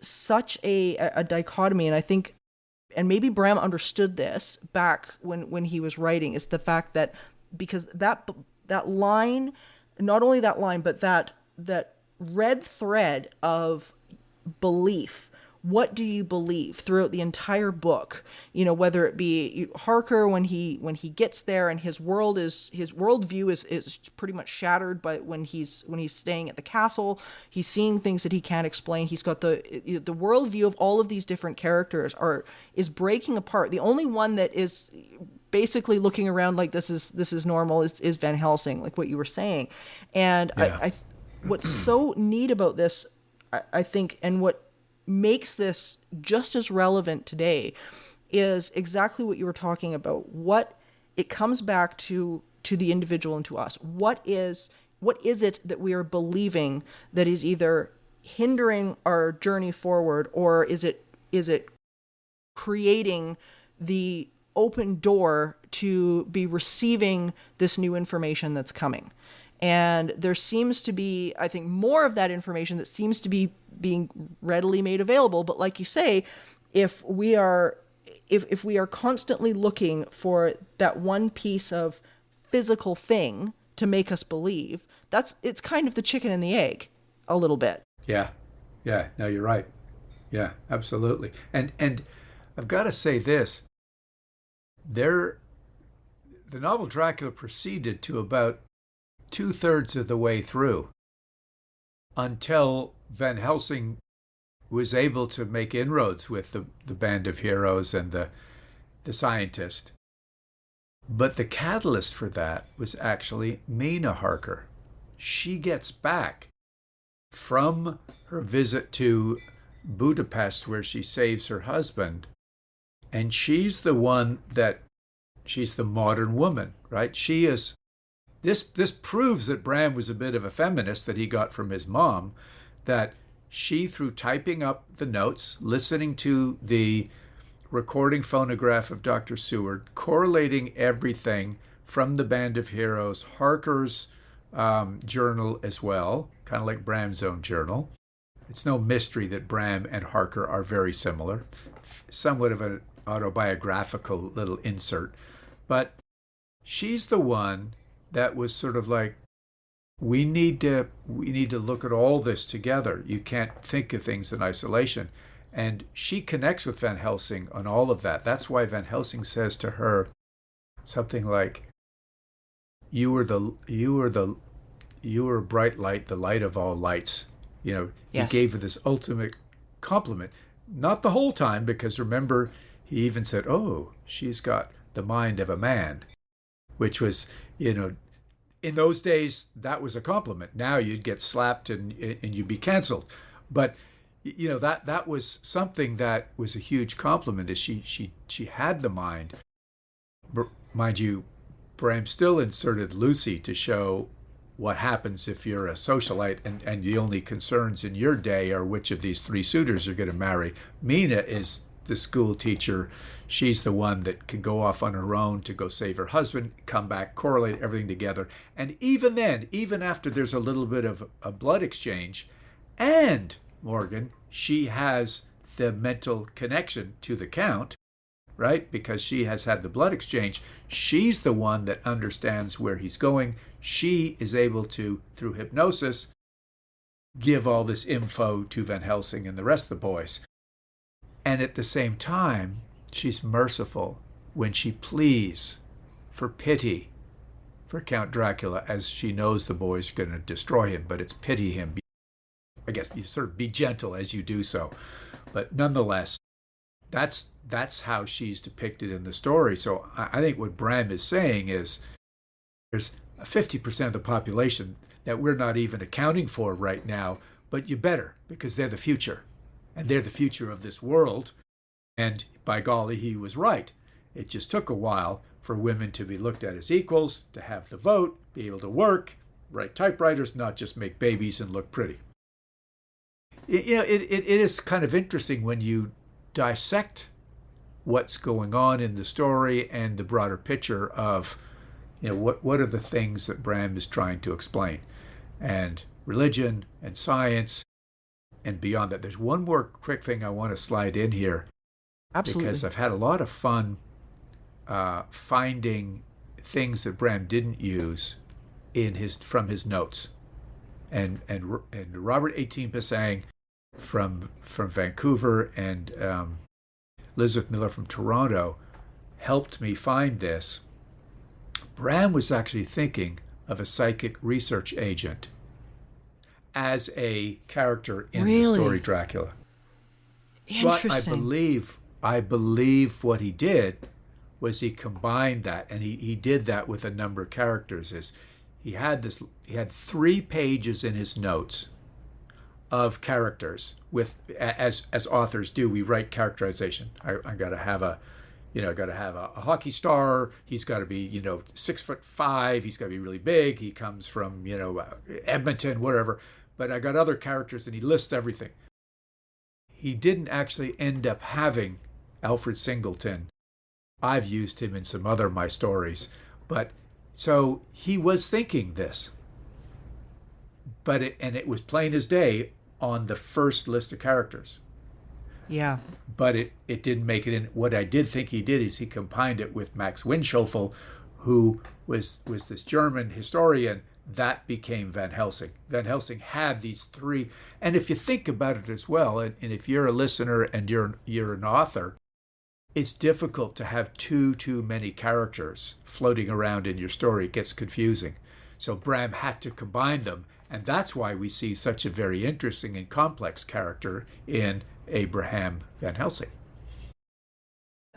such a dichotomy, and I think, and maybe Bram understood this back when he was writing, is the fact that because that line, not only that line, but that red thread of belief. What do you believe throughout the entire book? You know, whether it be Harker when he gets there and his worldview is pretty much shattered, but when he's staying at the castle, he's seeing things that he can't explain. He's got the worldview of all of these different characters is breaking apart. The only one that is basically looking around like this is normal is Van Helsing, like what you were saying. And I what's so neat about this, I think, and what makes this just as relevant today is exactly what you were talking about. What it comes back to the individual and to us. What is it that we are believing that is either hindering our journey forward, or is it creating the open door to be receiving this new information that's coming? And there seems to be, I think, more of that information that seems to be being readily made available. But like you say, if we are constantly looking for that one piece of physical thing to make us believe, it's kind of the chicken and the egg a little bit. Yeah. No, you're right. Yeah, absolutely. And I've got to say this. The novel Dracula proceeded to about 2/3 of the way through until Van Helsing was able to make inroads with the band of heroes and the scientist. But the catalyst for that was actually Mina Harker. She gets back from her visit to Budapest, where she saves her husband, and she's the modern woman, right? She is. This proves that Bram was a bit of a feminist that he got from his mom, that she, through typing up the notes, listening to the recording phonograph of Dr. Seward, correlating everything from the Band of Heroes, Harker's journal as well, kind of like Bram's own journal. It's no mystery that Bram and Harker are very similar, somewhat of an autobiographical little insert. But she's the one that was sort of like, we need to look at all this together. You can't think of things in isolation. And she connects with Van Helsing on all of that. That's why Van Helsing says to her something like, you were a bright light, the light of all lights. You know, yes. He gave her this ultimate compliment. Not the whole time, because remember, he even said, oh, she's got the mind of a man, which was, you know, in those days, that was a compliment. Now you'd get slapped and you'd be canceled. But, you know, that was something that was a huge compliment, is she had the mind. Mind you, Bram still inserted Lucy to show what happens if you're a socialite and the only concerns in your day are which of these three suitors you're going to marry. Mina is the school teacher. She's the one that can go off on her own to go save her husband, come back, correlate everything together. And even then, even after there's a little bit of a blood exchange, and Morgan, she has the mental connection to the Count, right? Because she has had the blood exchange. She's the one that understands where he's going. She is able to, through hypnosis, give all this info to Van Helsing and the rest of the boys. And at the same time, she's merciful when she pleads for pity for Count Dracula, as she knows the boys are going to destroy him, but it's pity him. I guess you sort of be gentle as you do so. But nonetheless, that's how she's depicted in the story. So I think what Bram is saying is there's 50% of the population that we're not even accounting for right now, but you better, because they're the future. And they're the future of this world. And by golly, he was right. It just took a while for women to be looked at as equals, to have the vote, be able to work, write typewriters, not just make babies and look pretty. It is kind of interesting when you dissect what's going on in the story and the broader picture of, what are the things that Bram is trying to explain, and religion and science and beyond that. There's one more quick thing I want to slide in here. Absolutely. Because I've had a lot of fun finding things that Bram didn't use from his notes, and Robert 18 Pisang from Vancouver and Elizabeth Miller from Toronto helped me find this. Bram was actually thinking of a psychic research agent as a character in the story Dracula. Interesting. But I believe what he did was he combined that, and he did that with a number of characters. He had 3 pages in his notes of characters with, as authors do, we write characterization. I got to have a hockey star. He's got to be 6'5". He's got to be really big. He comes from Edmonton, whatever. But I got other characters, and he lists everything. He didn't actually end up having Alfred Singleton. I've used him in some other of my stories, but so he was thinking this. But it was plain as day on the first list of characters. Yeah. But it didn't make it in. What I did think he did is he combined it with Max Winchelsel, who was this German historian. That became Van Helsing. Van Helsing had these 3, and if you think about it as well, and if you're a listener and you're an author, it's difficult to have too many characters floating around in your story. It gets confusing. So Bram had to combine them, and that's why we see such a very interesting and complex character in Abraham Van Helsing.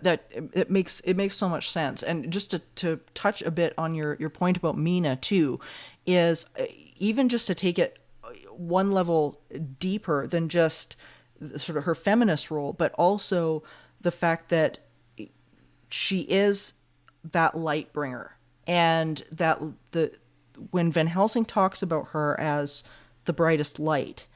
That it makes so much sense. And just to touch a bit on your point about Mina too, is even just to take it one level deeper than just sort of her feminist role, but also the fact that she is that light bringer, and that when Van Helsing talks about her as the brightest light,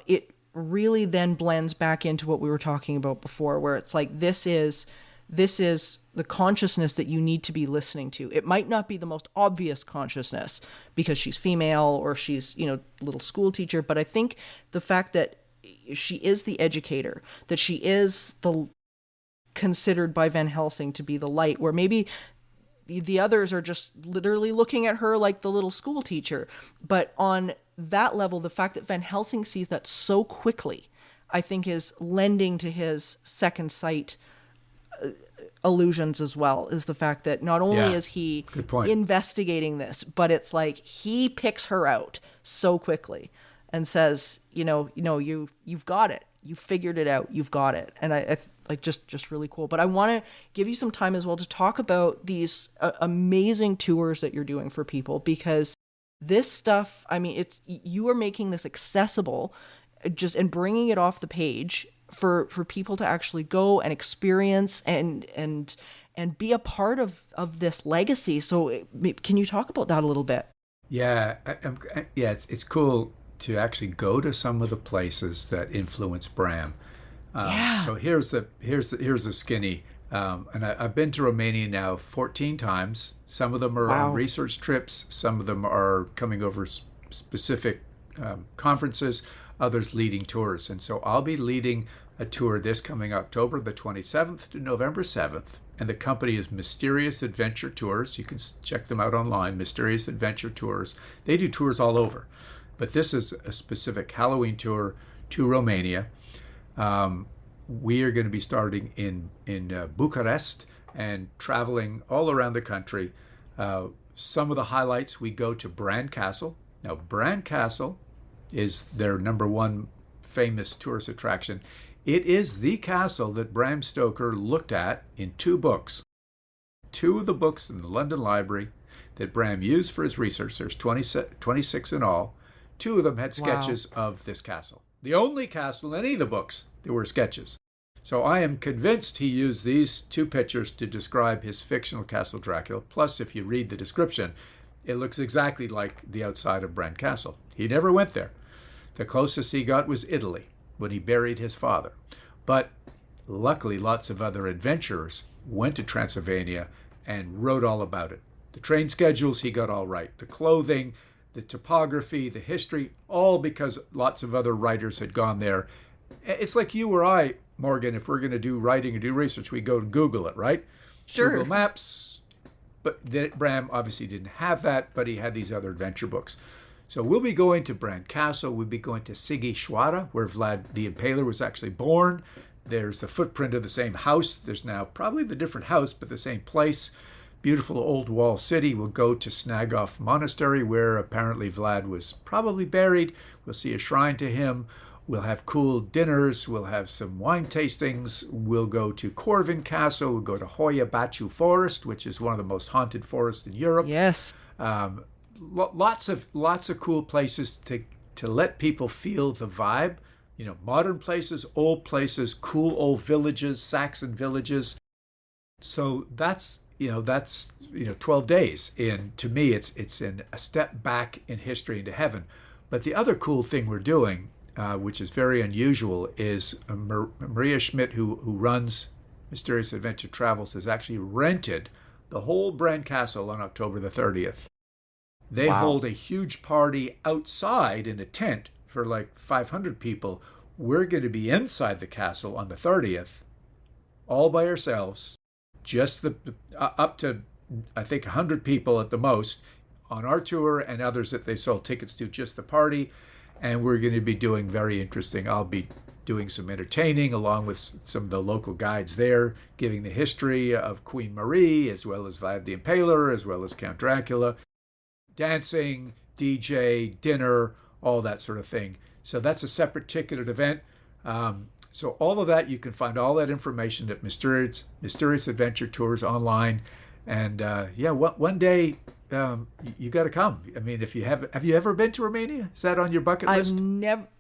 it really then blends back into what we were talking about before, where it's like, this is the consciousness that you need to be listening to. It might not be the most obvious consciousness because she's female or she's, little school teacher, but I think the fact that she is the educator, that she is considered by Van Helsing to be the light, where maybe the others are just literally looking at her like the little school teacher. But on that level, the fact that Van Helsing sees that so quickly, I think, is lending to his second sight illusions as well, is the fact that not only is he investigating this, but it's like he picks her out so quickly and says, you've got it. You figured it out. You've got it. And I like just really cool. But I want to give you some time as well to talk about these amazing tours that you're doing for people, because this stuff, you are making this accessible and bringing it off the page for people to actually go and experience and be a part of this legacy. So can you talk about that a little bit? Yeah. It's cool to actually go to some of the places that influenced Bram. Yeah. So here's the skinny. And I've been to Romania now 14 times. Some of them are on Wow. research trips. Some of them are coming over specific conferences. Others leading tours. And so I'll be leading a tour this coming October the 27th to November 7th. And the company is Mysterious Adventure Tours. You can check them out online, Mysterious Adventure Tours. They do tours all over. But this is a specific Halloween tour to Romania. We are going to be starting in Bucharest and traveling all around the country. Some of the highlights, we go to Bran Castle. Now, Bran Castle is their number one famous tourist attraction. It is the castle that Bram Stoker looked at in two books. Two of the books in the London Library that Bram used for his research. There's 26 in all. Two of them had sketches of this castle. The only castle in any of the books, there were sketches. So I am convinced he used these two pictures to describe his fictional castle Dracula. Plus, if you read the description, it looks exactly like the outside of Bran Castle. He never went there. The closest he got was Italy, when he buried his father. But luckily, lots of other adventurers went to Transylvania and wrote all about it. The train schedules, he got all right. The clothing, the topography, the history, all because lots of other writers had gone there. It's like you or I, Morgan, if we're going to do writing or do research, we go and Google it, right? Sure. Google Maps. But Bram obviously didn't have that, but he had these other adventure books. So we'll be going to Bran Castle. We'll be going to Sighișoara, where Vlad the Impaler was actually born. There's the footprint of the same house. There's now probably the different house, but the same place. Beautiful old wall city. We'll go to Snagov Monastery, where apparently Vlad was probably buried. We'll see a shrine to him. We'll have cool dinners. We'll have some wine tastings. We'll go to Corvin Castle. We'll go to Hoia Baciu Forest, which is one of the most haunted forests in Europe. Yes. Lots of cool places to let people feel the vibe. You know, modern places, old places, cool old villages, Saxon villages. So that's 12 days. And to me, it's in a step back in history into heaven. But the other cool thing we're doing, which is very unusual, is Maria Schmidt, who runs Mysterious Adventure Travels, has actually rented the whole Bran Castle on October the 30th. They hold a huge party outside in a tent for like 500 people. We're going to be inside the castle on the 30th, all by ourselves, just up to, I think, 100 people at the most on our tour, and others that they sold tickets to, just the party. And we're going to be doing very interesting. I'll be doing some entertaining along with some of the local guides there, giving the history of Queen Marie, as well as Vlad the Impaler, as well as Count Dracula. Dancing, DJ, dinner, all that sort of thing. So that's a separate ticketed event. So all of that, you can find all that information at Mysterious Adventure Tours online. And one day you got to come. I mean, if you have you ever been to Romania? Is that on your bucket list?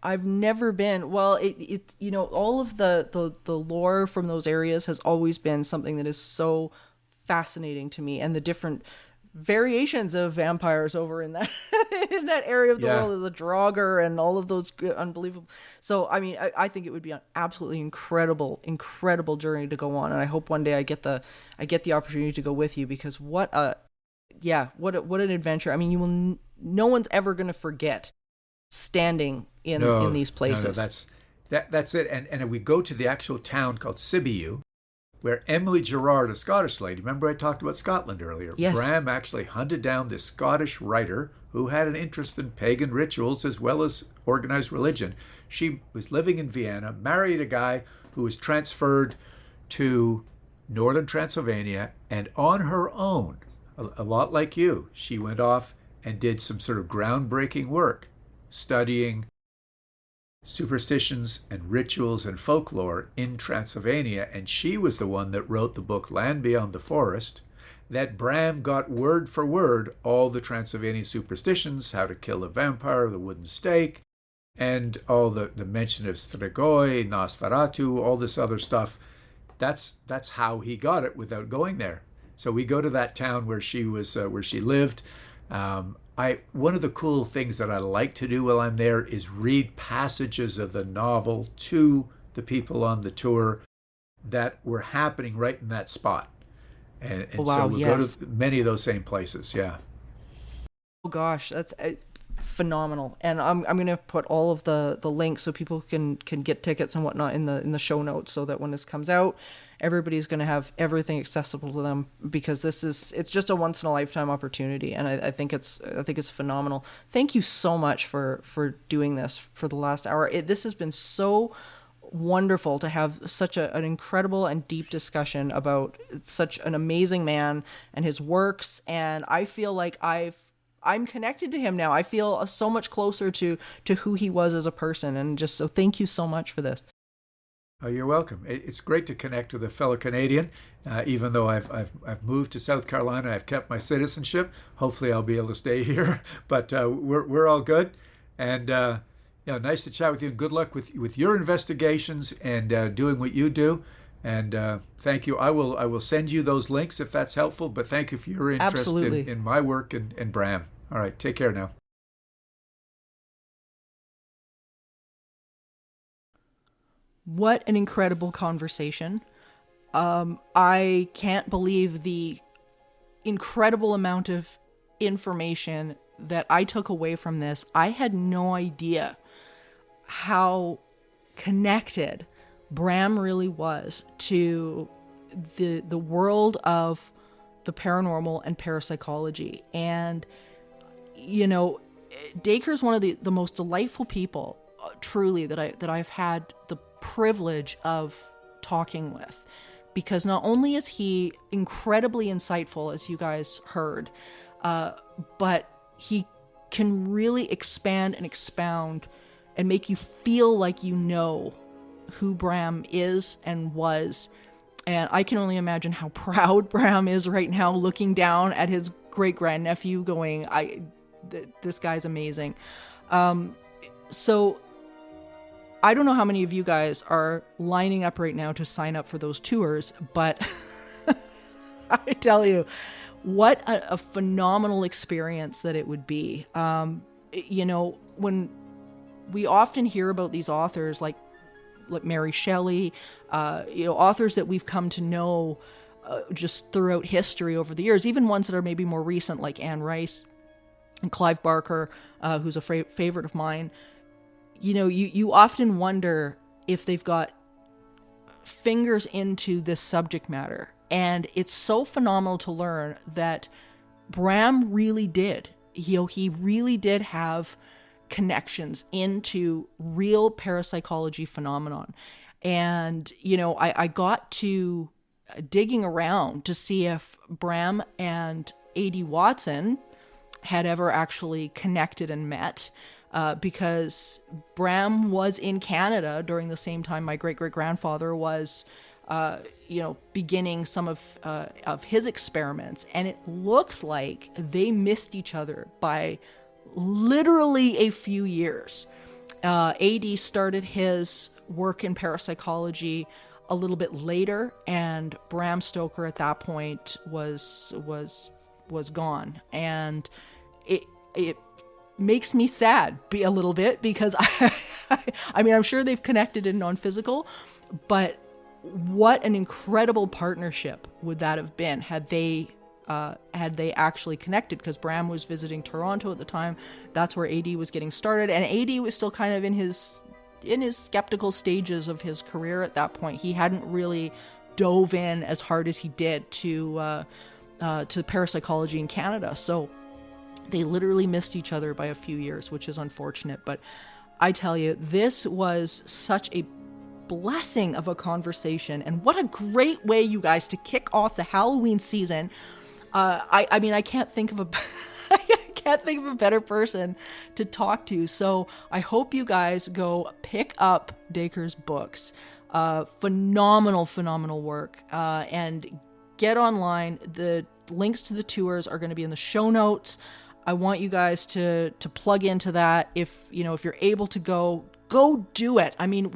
I've never been. Well, it all of the lore from those areas has always been something that is so fascinating to me, and the different variations of vampires over in that in that area of the world, the Draugr and all of those unbelievable. So I mean, I think it would be an absolutely incredible journey to go on, and I hope one day I get the opportunity to go with you, because what an adventure. I mean, no one's ever going to forget standing in these places. That's it. And we go to the actual town called Sibiu, where Emily Gerard, a Scottish lady, remember I talked about Scotland earlier? Yes. Bram actually hunted down this Scottish writer who had an interest in pagan rituals as well as organized religion. She was living in Vienna, married a guy who was transferred to northern Transylvania, and on her own, a lot like you, she went off and did some sort of groundbreaking work, studying superstitions and rituals and folklore in Transylvania, and she was the one that wrote the book Land Beyond the Forest, that Bram got word for word all the Transylvanian superstitions, how to kill a vampire, the wooden stake, and all the mention of Strigoi, Nosferatu, all this other stuff. That's how he got it without going there. So we go to that town where she was, where she lived. One of the cool things that I like to do while I'm there is read passages of the novel to the people on the tour that were happening right in that spot. And Wow, so we'll yes. go to many of those same places. Yeah. Oh gosh, that's phenomenal. And I'm going to put all of the links so people can get tickets and whatnot in the show notes, so that when this comes out, everybody's going to have everything accessible to them, because it's just a once in a lifetime opportunity. And I think it's phenomenal. Thank you so much for doing this for the last hour. This has been so wonderful to have such an incredible and deep discussion about such an amazing man and his works. And I feel like I'm connected to him now. I feel so much closer to who he was as a person. And just so thank you so much for this. Oh, you're welcome. It's great to connect with a fellow Canadian. Even though I've moved to South Carolina, I've kept my citizenship. Hopefully, I'll be able to stay here. But we're all good, and nice to chat with you. And good luck with your investigations and doing what you do. And thank you. I will send you those links if that's helpful. But thank you for your interest in my work and Bram. All right, take care now. What an incredible conversation. I can't believe the incredible amount of information that I took away from this. I had no idea how connected Bram really was to the world of the paranormal and parapsychology. And, Dacre's one of the most delightful people, truly, that I've had the privilege of talking with, because not only is he incredibly insightful, as you guys heard, but he can really expand and expound and make you feel like you know who Bram is and was. And I can only imagine how proud Bram is right now, looking down at his great-grandnephew going, this guy's amazing. So I don't know how many of you guys are lining up right now to sign up for those tours, but I tell you, what a phenomenal experience that it would be. When we often hear about these authors like Mary Shelley, authors that we've come to know just throughout history over the years, even ones that are maybe more recent, like Anne Rice and Clive Barker, who's a favorite of mine. You often wonder if they've got fingers into this subject matter. And it's so phenomenal to learn that Bram really did. He really did have connections into real parapsychology phenomenon. And, I got to digging around to see if Bram and A.D. Watson had ever actually connected and met. Because Bram was in Canada during the same time my great-great-grandfather was, beginning some of his experiments. And it looks like they missed each other by literally a few years. A.D. started his work in parapsychology a little bit later, and Bram Stoker at that point was gone. And it makes me sad a little bit, because I'm sure they've connected in non-physical, but what an incredible partnership would that have been had they actually connected, because Bram was visiting Toronto at the time. That's where AD was getting started, and AD was still kind of in his skeptical stages of his career at that point. He hadn't really dove in as hard as he did to parapsychology in Canada. So they literally missed each other by a few years, which is unfortunate. But I tell you, this was such a blessing of a conversation, and what a great way, you guys, to kick off the Halloween season. I can't think of a I can't think of a better person to talk to. So I hope you guys go pick up Dacre's books. Phenomenal work. And get online. The links to the tours are going to be in the show notes. I want you guys to plug into that. If you're able to go do it. I mean,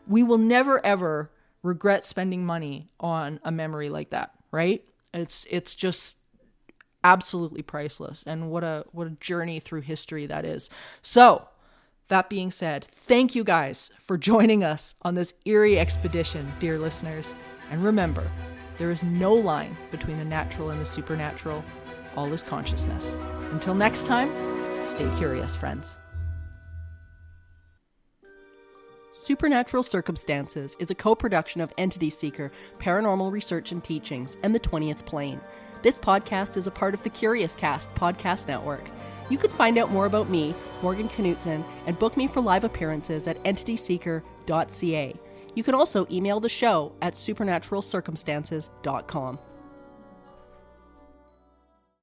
we will never ever regret spending money on a memory like that, right? It's just absolutely priceless, and what a journey through history that is. So That being said, thank you guys for joining us on this eerie expedition, dear listeners. And remember, there is no line between the natural and the supernatural. All is consciousness. Until next time, stay curious, friends. Supernatural Circumstances is a co-production of Entity Seeker, Paranormal Research and Teachings, and the 20th Plane. This podcast is a part of the Curious Cast podcast network. You can find out more about me, Morgan Knudsen, and book me for live appearances at entityseeker.ca. You can also email the show at supernaturalcircumstances.com.